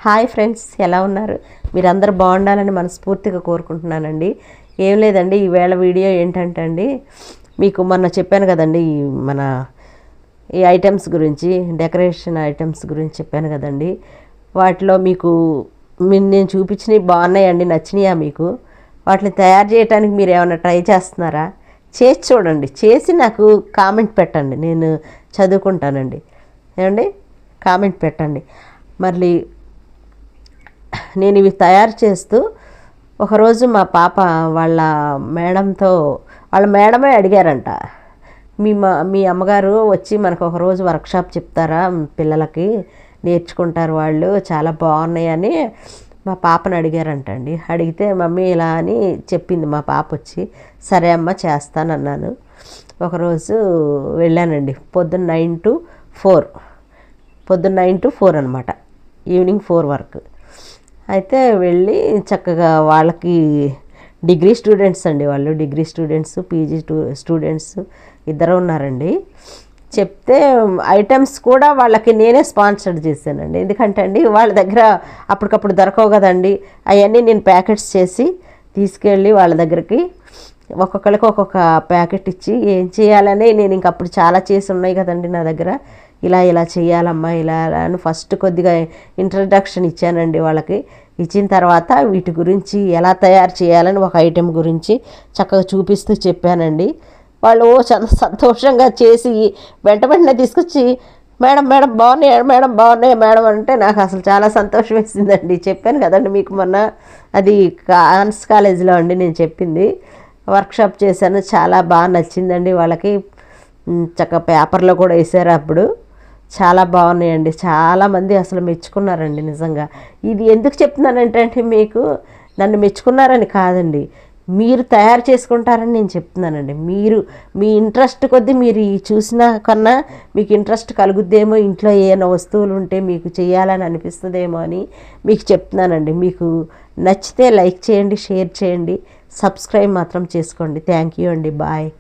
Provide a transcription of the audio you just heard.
Hi friends, ఎలా ఉన్నారు? మీరందరూ బాగుండాలని మనస్ఫూర్తిగా కోరుకుంటున్నానండి. ఏం లేదండి, ఈవేళ వీడియో ఏంటంటే అండి, మీకు మొన్న చెప్పాను కదండి మన ఈ ఐటమ్స్ గురించి, డెకరేషన్ ఐటమ్స్ గురించి చెప్పాను కదండి. వాటిలో మీకు నేను చూపించినవి బాగున్నాయండి, నచ్చినాయా మీకు? వాటిని తయారు చేయడానికి మీరు ఏమైనా ట్రై చేస్తున్నారా? చేసి చూడండి, చేసి నాకు కామెంట్ పెట్టండి, నేను చదువుకుంటానండి. ఏమండి, కామెంట్ పెట్టండి. మళ్ళీ నేను ఇవి తయారు చేస్తూ ఒకరోజు మా పాప వాళ్ళ మేడమే అడిగారంట, మీ అమ్మగారు వచ్చి మనకు ఒకరోజు వర్క్షాప్ చెప్తారా, పిల్లలకి నేర్చుకుంటారు వాళ్ళు, చాలా బాగున్నాయని మా పాపను అడిగారంటండి. అడిగితే మమ్మీ ఇలా అని చెప్పింది మా పాప వచ్చి. సరే అమ్మ చేస్తానన్నాను. ఒకరోజు వెళ్ళానండి, పొద్దున్న 9 to 4 అనమాట, ఈవినింగ్ 4 వరకు. అయితే వెళ్ళి చక్కగా వాళ్ళకి డిగ్రీ స్టూడెంట్స్ అండి, వాళ్ళు డిగ్రీ స్టూడెంట్స్, పీజీ స్టూడెంట్స్ ఇద్దరు ఉన్నారండి. చెప్తే ఐటమ్స్ కూడా వాళ్ళకి నేనే స్పాన్సర్ చేశానండి. ఎందుకంటే అండి వాళ్ళ దగ్గర అప్పటికప్పుడు దొరకవు కదండి, అవన్నీ నేను ప్యాకెట్స్ చేసి తీసుకెళ్ళి వాళ్ళ దగ్గరికి ఒక్కొక్కరికి ఒక్కొక్క ప్యాకెట్ ఇచ్చి ఏం చేయాలని, నేను ఇంకప్పుడు చాలా చేసి ఉన్నాయి కదండి నా దగ్గర, ఇలా చేయాలమ్మా ఇలా అని ఫస్ట్ కొద్దిగా ఇంట్రడక్షన్ ఇచ్చానండి వాళ్ళకి. ఇచ్చిన తర్వాత వీటి గురించి ఎలా తయారు చేయాలని ఒక ఐటెం గురించి చక్కగా చూపిస్తూ చెప్పానండి. వాళ్ళు చాలా సంతోషంగా చేసి వెంటనే తీసుకొచ్చి మేడం బాగున్నాయి మేడం అంటే నాకు అసలు చాలా సంతోషం వేసిందండి. చెప్పాను కదండి మీకు మొన్న, అది ఆర్ట్స్ కాలేజీలో అండి నేను చెప్పింది. వర్క్షాప్ చేశాను, చాలా బాగా నచ్చిందండి వాళ్ళకి. చక్కగా పేపర్లో కూడా వేసారు అప్పుడు. చాలా బాగున్నాయండి, చాలామంది అసలు మెచ్చుకున్నారండి నిజంగా. ఇది ఎందుకు చెప్తున్నానంటే అంటే మీకు నన్ను మెచ్చుకున్నారని కాదండి, మీరు తయారు చేసుకుంటారని నేను చెప్తున్నానండి. మీరు మీ ఇంట్రెస్ట్ కొద్దీ మీరు చూసినా కన్నా మీకు ఇంట్రెస్ట్ కలుగుద్దేమో, ఇంట్లో ఏమైనా వస్తువులు ఉంటే మీకు చేయాలని అనిపిస్తుందేమో అని మీకు చెప్తున్నానండి. మీకు నచ్చితే లైక్ చేయండి, షేర్ చేయండి, సబ్స్క్రైబ్ మాత్రం చేసుకోండి. థ్యాంక్ యూ అండి, బాయ్.